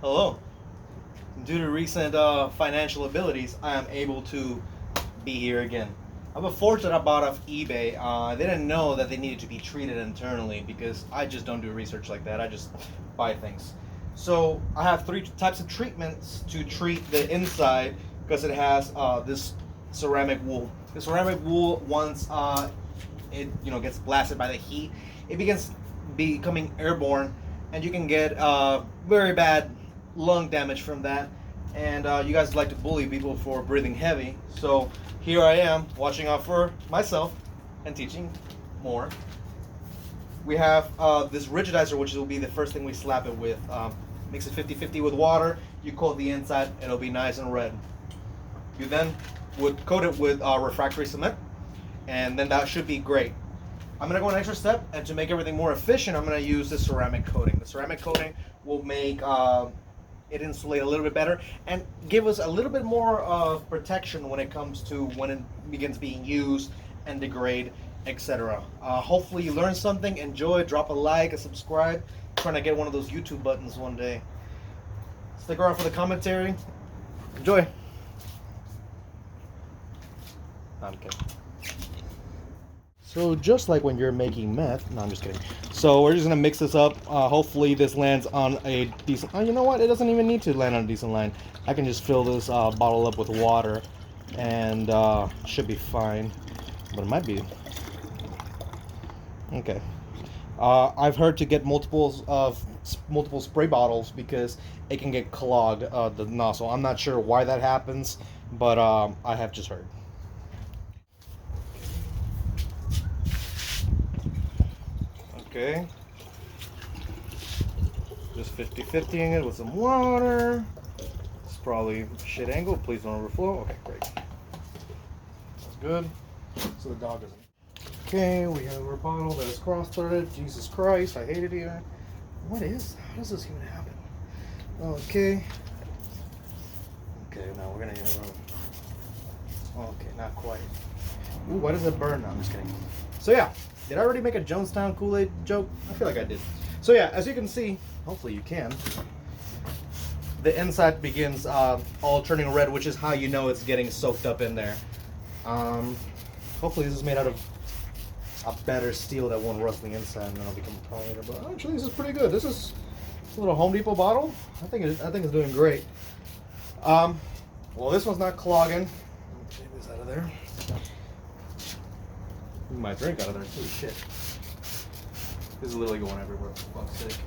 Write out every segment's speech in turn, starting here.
Hello. Due to recent financial abilities, I am able to be here again. I have a forge that I bought off eBay. I didn't know that they needed to be treated internally because I just don't do research like that. I just buy things. So I have three types of treatments to treat the inside because it has this ceramic wool. The ceramic wool, once it gets blasted by the heat, it begins becoming airborne, and you can get very bad lung damage from that. And you guys like to bully people for breathing heavy, so here I am watching out for myself and teaching more. We have this Rigidizer, which will be the first thing we slap it with. Mix it 50-50 with water. You coat the inside, it'll be nice and red. You then would coat it with refractory cement, and then that should be great. I'm going to go an extra step, and to make everything more efficient, I'm going to use the ceramic coating. The ceramic coating will make it insulate a little bit better and give us a little bit more of protection when it comes to when it begins being used and degrade, etc. Hopefully you learned something. Enjoy, drop a like, a subscribe. I'm trying to get one of those YouTube buttons one day. Stick around for the commentary. Enjoy. No, I'm kidding. So just like when you're making meth, no, I'm just kidding. So we're just gonna mix this up. Hopefully this lands on a decent, oh, you know what? It doesn't even need to land on a decent line. I can just fill this bottle up with water and should be fine, but it might be. Okay. I've heard to get multiple spray bottles because it can get clogged, the nozzle. I'm not sure why that happens, but I have just heard. Okay, just 50-50ing it with some water. It's probably shit angle, please don't overflow. Okay, great. That's good. So the dog doesn't. Okay, we have our bottle that is cross-threaded. Jesus Christ, I hate it here. What is? How does this even happen? Okay. Okay, now we're gonna use okay, not quite. Ooh, why does it burn? No, I'm just kidding. So yeah. Did I already make a Jonestown Kool-Aid joke? I feel like I did. So yeah, as you can see, hopefully you can, the inside begins all turning red, which is how you know it's getting soaked up in there. Hopefully this is made out of a better steel that won't rust the inside and then it'll become polymer. But actually this is pretty good. This is a little Home Depot bottle. I think it's doing great. Well, this one's not clogging. Let me take this out of there. My drink out of there too. Shit. This is literally going everywhere, for fuck's sake.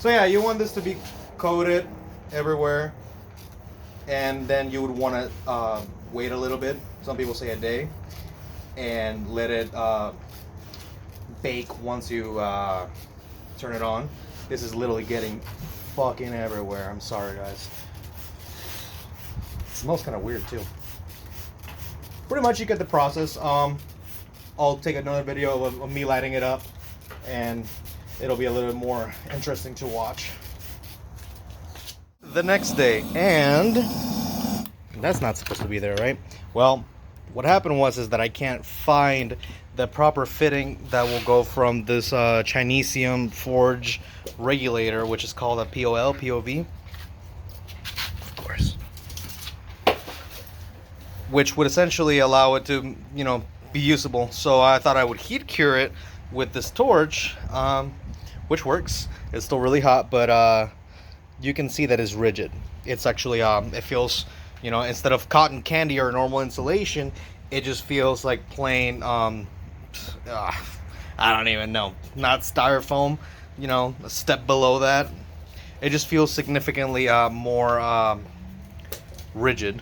So yeah, you want this to be coated everywhere, and then you would want to wait a little bit. Some people say a day, and let it bake once you turn it on. This is literally getting fucking everywhere. I'm sorry, guys. It smells kind of weird too. Pretty much you get the process. I'll take another video of me lighting it up and it'll be a little bit more interesting to watch. The next day, and that's not supposed to be there, right? Well, what happened is that I can't find the proper fitting that will go from this Chinesium forge regulator, which is called a POV. Of course. Which would essentially allow it to, be usable. So I thought I would heat cure it with this torch, which works. It's still really hot, but you can see that it's rigid. It's actually, it feels, instead of cotton candy or normal insulation, it just feels like plain, I don't even know, not styrofoam, a step below that. It just feels significantly more rigid.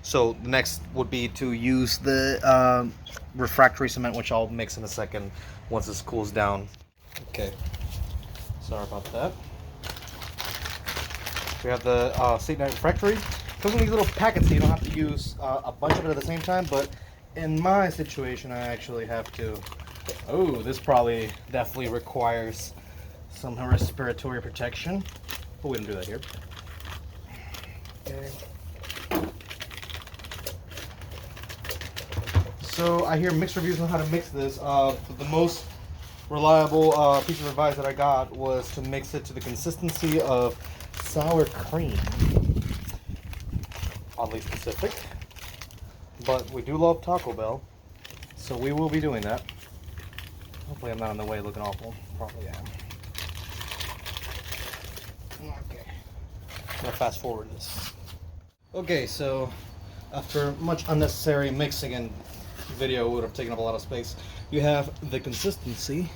So the next would be to use the refractory cement, which I'll mix in a second once this cools down. Okay, sorry about that. We have the State Night refractory. It comes in these little packets, so you don't have to use a bunch of it at the same time. But in my situation, I actually have to. Oh, this probably definitely requires some respiratory protection, but we don't do that here. Okay. So I hear mixed reviews on how to mix this. The most reliable piece of advice that I got was to mix it to the consistency of sour cream. Oddly specific, but we do love Taco Bell, so we will be doing that. Hopefully I'm not in the way looking awful. Probably am. Okay. I'm gonna fast forward this. Okay, so after much unnecessary mixing and video would have taken up a lot of space, you have the consistency.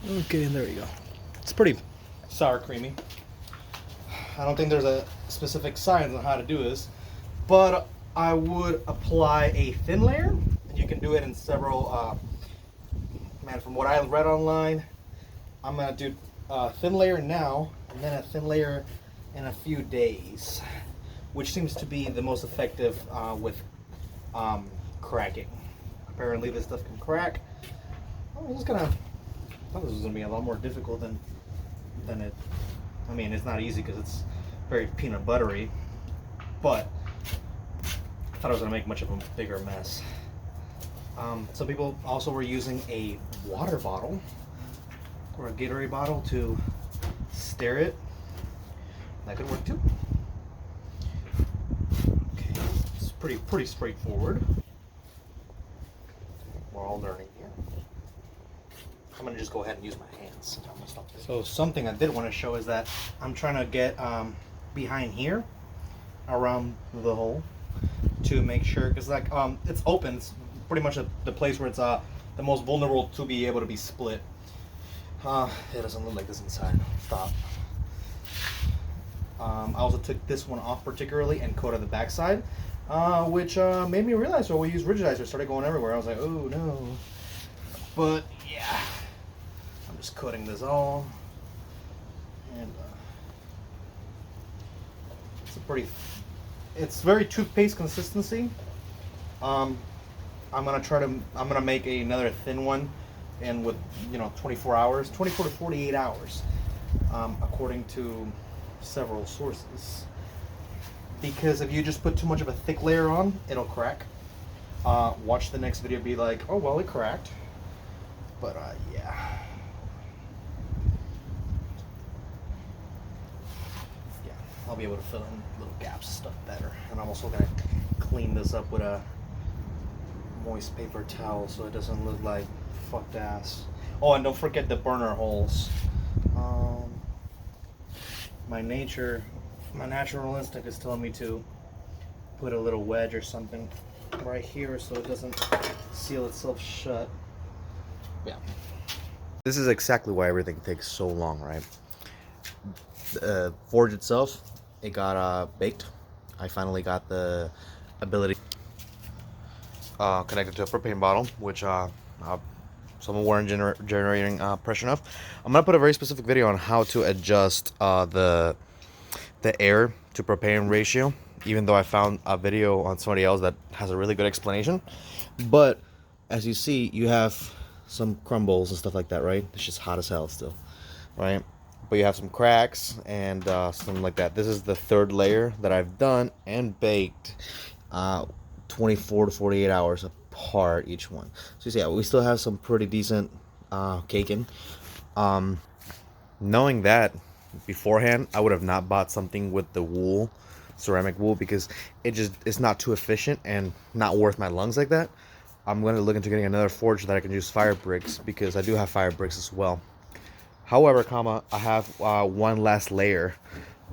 Okay, and there you go. It's pretty sour creamy. I don't think there's a specific science on how to do this, but I would apply a thin layer, and you can do it in several, man, from what I read online, I'm gonna do a thin layer now, and then a thin layer in a few days, which seems to be the most effective with cracking. Apparently this stuff can crack. I thought this was gonna be a lot more difficult than it. I mean, it's not easy because it's very peanut buttery, but I thought I was gonna make much of a bigger mess. Some people also were using a water bottle or a Gatorade bottle to stir it. That could work too. Okay, it's pretty straightforward. We're all learning here. I'm gonna just go ahead and use my hands. So something I did want to show is that I'm trying to get behind here, around the hole, to make sure, because like it's open. It's pretty much the place where it's the most vulnerable to be able to be split. It doesn't look like this inside. Stop. I also took this one off particularly and coated the backside, which made me realize, we use Rigidizer, started going everywhere. I was like, oh no. But yeah, I'm just coating this all, and it's very toothpaste consistency. I'm gonna make another thin one, and with 24 to 48 hours, according to several sources. Because if you just put too much of a thick layer on, it'll crack. Watch the next video, be like, oh well, it cracked. But yeah. Yeah, I'll be able to fill in little gaps and stuff better. And I'm also gonna clean this up with a moist paper towel so it doesn't look like fucked ass. Oh, and don't forget the burner holes. My natural instinct is telling me to put a little wedge or something right here so it doesn't seal itself shut. Yeah. This is exactly why everything takes so long, right? The forge itself, it got baked. I finally got the ability connected to a propane bottle, which some weren't generating pressure enough. I'm gonna put a very specific video on how to adjust the air to propane ratio, even though I found a video on somebody else that has a really good explanation. But as you see, you have some crumbles and stuff like that, right? It's just hot as hell still, right? But you have some cracks and something like that. This is the third layer that I've done and baked 24 to 48 hours apart each one. So you see, we still have some pretty decent caking. Knowing that beforehand, I would have not bought something with the wool, ceramic wool, because it's not too efficient and not worth my lungs like that. I'm going to look into getting another forge that I can use fire bricks, because I do have fire bricks as well. However, I have one last layer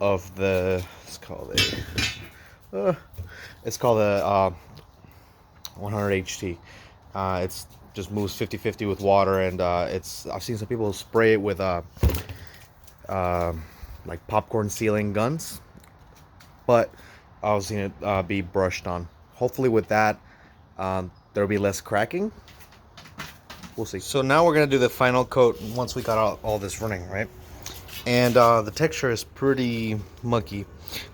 of the, it's called the 100 HT. It's just moves 50-50 with water, and I've seen some people spray it with like popcorn sealing guns, but I was seeing it be brushed on. Hopefully with that there'll be less cracking. We'll see. So now we're gonna do the final coat once we got all this running, right? And the texture is pretty mucky.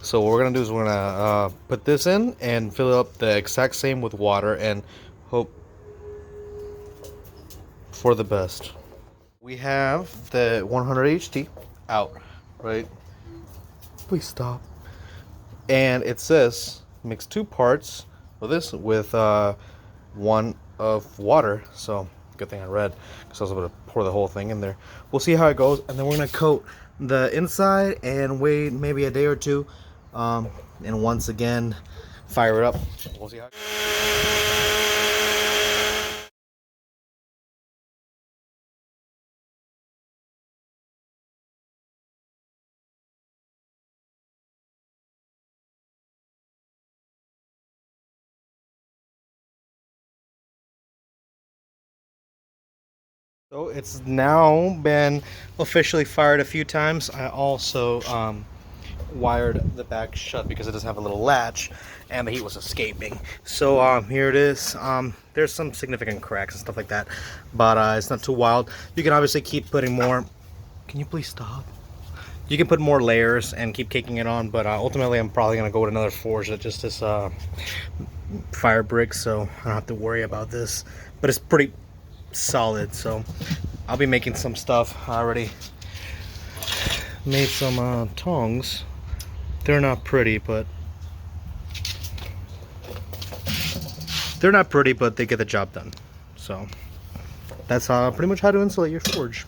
So what we're gonna do is we're gonna put this in and fill it up the exact same with water and hope for the best. We have the 100 HT out, right? Please stop. And it says mix 2 parts of this with 1 of water. So good thing I read, because I was able to pour the whole thing in there. We'll see how it goes, and then we're gonna coat the inside and wait maybe a day or two, and once again fire it up. We'll see how it goes. So it's now been officially fired a few times. I also wired the back shut because it doesn't have a little latch and the heat was escaping. So here it is. There's some significant cracks and stuff like that, but it's not too wild. You can obviously keep putting more. Can you please stop? You can put more layers and keep caking it on, but ultimately I'm probably gonna go with another forge that just is fire brick, so I don't have to worry about this. But it's pretty solid, so I'll be making some stuff. I already made some tongs. They're not pretty, but they get the job done. So that's pretty much how to insulate your forge.